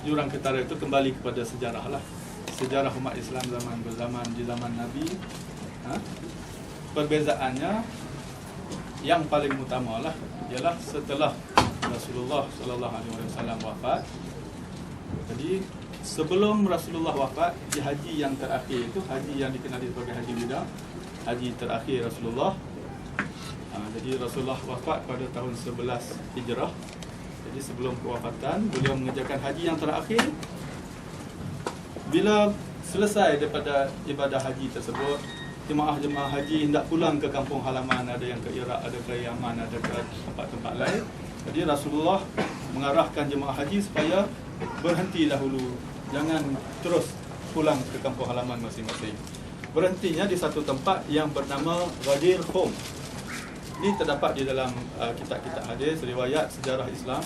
jurang ketara itu kembali kepada sejarah lah. Sejarah umat Islam di zaman Nabi. Perbezaannya yang paling utama lah ialah setelah Rasulullah Sallallahu Alaihi Wasallam wafat. Jadi sebelum Rasulullah wafat, di haji yang terakhir itu, haji yang dikenali sebagai haji wida, haji terakhir Rasulullah. Jadi Rasulullah wafat pada tahun 11 Hijrah. Jadi sebelum kewafatan, beliau mengerjakan haji yang terakhir. Bila selesai daripada ibadah haji tersebut, jemaah-jemaah haji hendak pulang ke kampung halaman, ada yang ke Iraq, ada ke Yaman, ada ke tempat-tempat lain. Jadi Rasulullah mengarahkan jemaah haji supaya berhenti dahulu, jangan terus pulang ke kampung halaman masing-masing. Berhentinya di satu tempat yang bernama Ghadir Khum. Ini terdapat di dalam kitab-kitab hadis, riwayat sejarah Islam.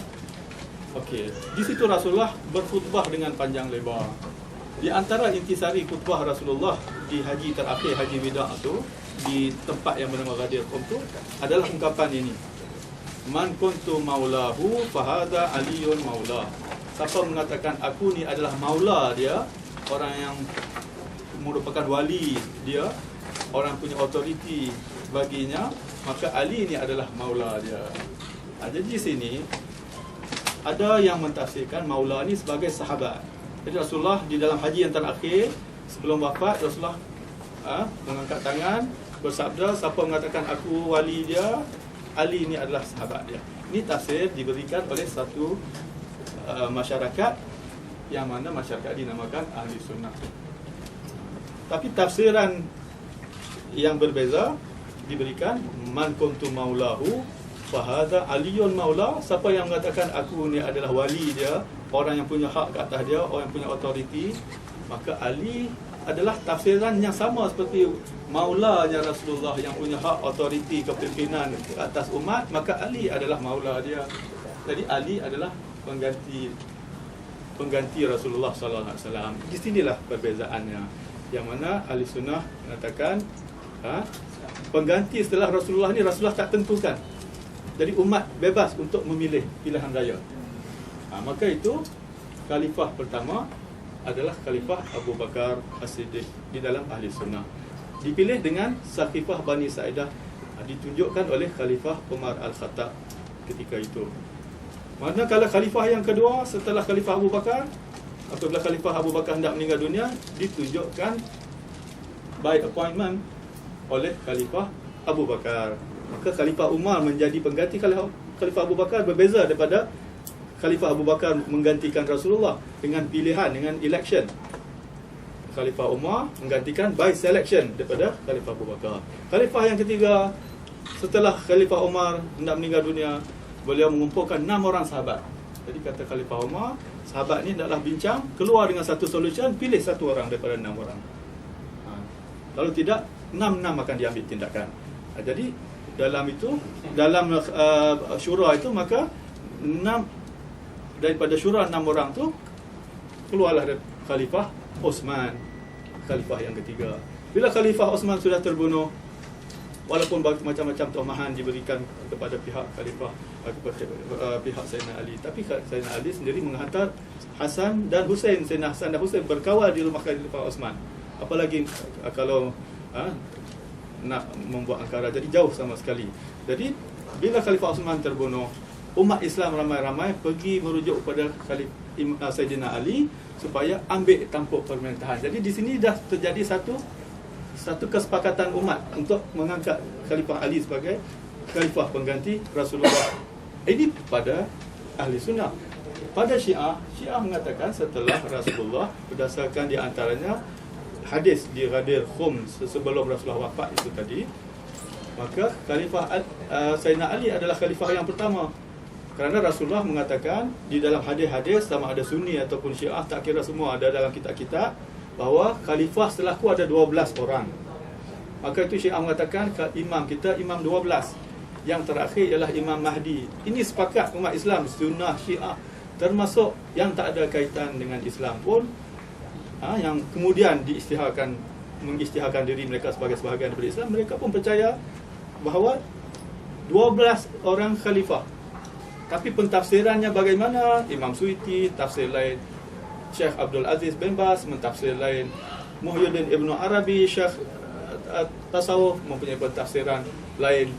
Okey, di situ Rasulullah berkhutbah dengan panjang lebar. Di antara intisari khutbah Rasulullah di haji terakhir, haji wida itu, di tempat yang bernama Ghadir Khum itu adalah ungkapan ini. Man kuntu maulahu fahada aliyun maulah. Siapa mengatakan aku ni adalah maula dia, orang yang merupakan wali dia, orang punya autoriti baginya, maka Ali ni adalah maula dia. Jadi di sini ada yang mentafsirkan maula ni sebagai sahabat. Jadi Rasulullah di dalam haji yang terakhir sebelum wafat, Rasulullah mengangkat tangan bersabda, siapa mengatakan aku wali dia, Ali ni adalah sahabat dia. Ini tafsir diberikan oleh satu masyarakat yang mana masyarakat dinamakan Ahli Sunnah. Tapi tafsiran yang berbeza diberikan, man kuntu maulahu fahadha aliyun maula. Siapa yang mengatakan aku ni adalah wali dia, orang yang punya hak ke atas dia, orang yang punya autoriti, maka Ali adalah tafsiran yang sama seperti maulanya Rasulullah yang punya hak autoriti kepimpinan ke atas umat, maka Ali adalah maula dia. Jadi Ali adalah pengganti Rasulullah sallallahu alaihi wasallam. Di sinilah perbezaannya, yang mana Ahli Sunnah mengatakan pengganti setelah Rasulullah ni Rasulullah tak tentukan. Jadi umat bebas untuk memilih pilihan raya. Maka itu khalifah pertama adalah khalifah Abu Bakar As-Siddiq di dalam Ahli Sunnah. Dipilih dengan Saqifah Bani Sa'idah, ditunjukkan oleh khalifah Umar Al-Khattab ketika itu. Manakala khalifah yang kedua setelah khalifah Abu Bakar, apabila khalifah Abu Bakar hendak meninggal dunia, ditunjukkan by appointment oleh khalifah Abu Bakar. Maka khalifah Umar menjadi pengganti khalifah Abu Bakar, berbeza daripada khalifah Abu Bakar menggantikan Rasulullah dengan pilihan, dengan election. Khalifah Umar menggantikan by selection daripada khalifah Abu Bakar. Khalifah yang ketiga setelah khalifah Umar hendak meninggal dunia, beliau mengumpulkan 6 orang sahabat. Jadi kata khalifah Umar, sahabat ni hendaklah bincang, keluar dengan satu solution, pilih satu orang daripada 6 orang. Kalau tidak, 6 akan diambil tindakan. Jadi dalam itu, dalam syura itu, maka 6 daripada syura 6 orang tu keluarlah khalifah Osman, khalifah yang ketiga. Bila khalifah Osman sudah terbunuh, walaupun macam-macam tomahan diberikan kepada pihak khalifah, kepada pihak Sayyidina Ali, tapi Sayyidina Ali sendiri menghantar Hasan dan Husain. Sayyidina Hasan dan Husain berkawal di rumah khalifah Osman. Apalagi kalau nak membuat angkara, jadi jauh sama sekali. Jadi bila khalifah Osman terbunuh, umat Islam ramai-ramai pergi merujuk kepada Sayyidina Ali supaya ambil tampuk pemerintahan. Jadi di sini dah terjadi satu kesepakatan umat untuk mengangkat Khalifah Ali sebagai khalifah pengganti Rasulullah. Ini pada Ahli Sunnah. Pada Syiah mengatakan setelah Rasulullah, berdasarkan di antaranya hadis di Ghadir Khum sebelum Rasulullah wafat itu tadi, maka khalifah Sayyidina Ali adalah khalifah yang pertama. Kerana Rasulullah mengatakan di dalam hadis-hadis, sama ada Sunni ataupun Syiah, tak kira semua ada dalam kitab-kitab, bahawa khalifah setelahku ada 12 orang. Maka itu Syiah mengatakan imam kita imam 12. Yang terakhir ialah Imam Mahdi. Ini sepakat umat Islam, Sunnah, Syiah, termasuk yang tak ada kaitan dengan Islam pun, yang kemudian mengisytiharkan diri mereka sebagai sebahagian daripada Islam, mereka pun percaya bahawa 12 orang khalifah. Tapi pentafsirannya bagaimana? Imam Suyuti tafsir lain, Syekh Abdul Aziz bin Baz mentafsir lain, Muhyiddin Ibnu Arabi Syekh tasawuf mempunyai pentafsiran lain.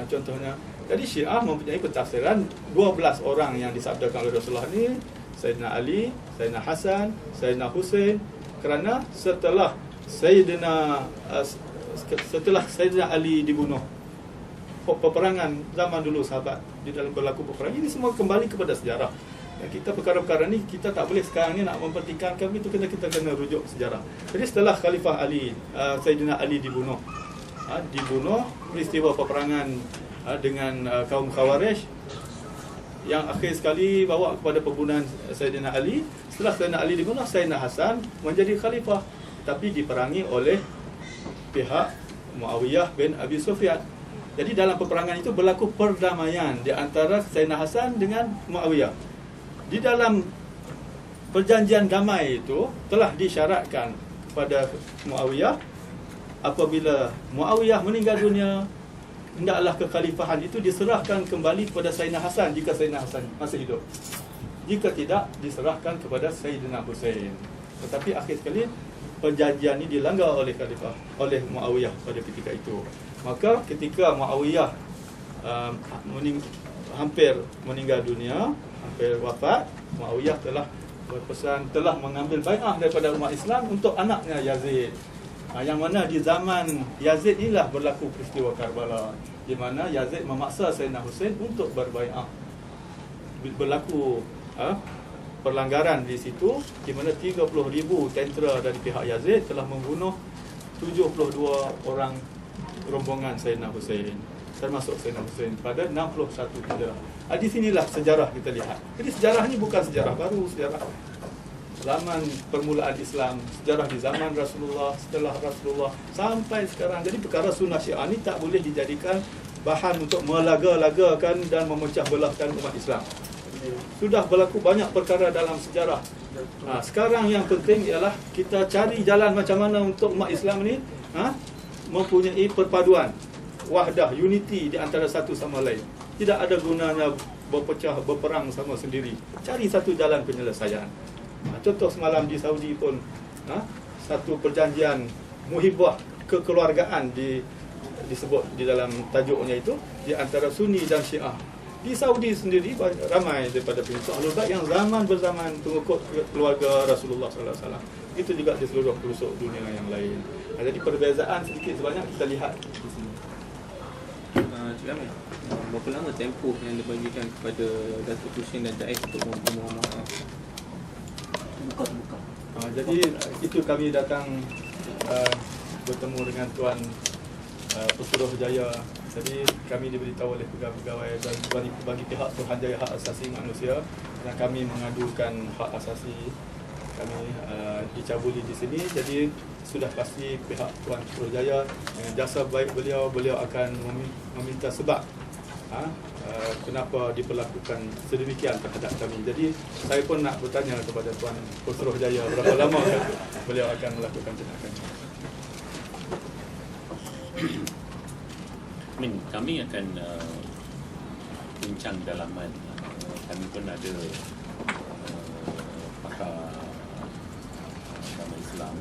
Contohnya, jadi Syiah mempunyai pentafsiran 12 orang yang disabdakan oleh Rasulullah ni, Sayyidina Ali, Sayyidina Hasan, Sayyidina Husain, kerana setelah Sayyidina Ali dibunuh, peperangan zaman dulu sahabat di dalam berlaku peperangan ini semua kembali kepada sejarah. Dan kita perkara-perkara ni kita tak boleh sekarang ni nak mempertikaikan itu, kita kena rujuk sejarah. Jadi setelah Khalifah Ali, Sayyidina Ali dibunuh, peristiwa peperangan dengan kaum Khawarij yang akhir sekali bawa kepada pembunuhan Sayyidina Ali. Setelah Sayyidina Ali dibunuh, Sayyidina Hasan menjadi khalifah, tapi diperangi oleh pihak Muawiyah bin Abi Sufyan. Jadi dalam peperangan itu berlaku perdamaian di antara Sayyidina Hasan dengan Muawiyah. Di dalam perjanjian damai itu telah disyaratkan kepada Muawiyah, apabila Muawiyah meninggal dunia, hendaklah kekhalifahan itu diserahkan kembali kepada Sayyidina Hasan jika Sayyidina Hasan masih hidup. Jika tidak, diserahkan kepada Sayyidina Husain. Tetapi akhir sekali perjanjian ini dilanggar oleh Muawiyah pada ketika itu. Maka ketika Muawiyah hampir meninggal dunia, hampir wafat, Muawiyah telah berpesan, telah mengambil bai'ah daripada umat Islam untuk anaknya Yazid. Yang mana di zaman Yazid inilah berlaku peristiwa Karbala, di mana Yazid memaksa Sayyidina Husain untuk berbai'ah. Berlaku perlanggaran di situ, di mana 30,000 tentera dari pihak Yazid telah membunuh 72 orang rombongan Sayyidina Husain, termasuk Sayyidina Husain pada 61 Hijrah. Di sinilah sejarah kita lihat. Jadi sejarah ni bukan sejarah baru, sejarah zaman permulaan Islam, sejarah di zaman Rasulullah, setelah Rasulullah sampai sekarang. Jadi perkara sunnah Syiah ni tak boleh dijadikan bahan untuk melaga-lagakan dan memecah belahkan umat Islam. Sudah berlaku banyak perkara dalam sejarah. Sekarang yang penting ialah kita cari jalan macam mana untuk umat Islam ni mempunyai perpaduan, wahdah, unity di antara satu sama lain. Tidak ada gunanya berpecah, berperang sama sendiri. Cari satu jalan penyelesaian. Contoh semalam di Saudi pun satu perjanjian muhibah kekeluargaan disebut di dalam tajuknya itu di antara Sunni dan Syiah. Di Saudi sendiri ramai daripada pengikut Ahlul Bait yang zaman berzaman pengikut keluarga Rasulullah sallallahu alaihi wasallam. Itu juga di seluruh pelosok dunia yang lain. Jadi perbezaan sedikit sebanyak kita lihat di sini. Berapa lama tempoh yang dibagikan kepada Datuk Hussein dan Daif untuk memohon maaf? Buka. Jadi itu kami datang bertemu dengan Tuan Putrajaya. Jadi kami diberitahu oleh pegawai-pegawai dan bagi pihak Suruhanjaya Hak Asasi Manusia, dan kami mengadukan hak asasi kami dicabuli di sini. Jadi sudah pasti pihak Tuan Putrajaya dengan jasa baik beliau akan meminta sebab kenapa diperlakukan sedemikian terhadap kami. Jadi saya pun nak bertanya kepada Tuan Putrajaya berapa lama beliau akan melakukan tindakan. Kami akan bincang dalaman. Kami pun ada pakar agama Islam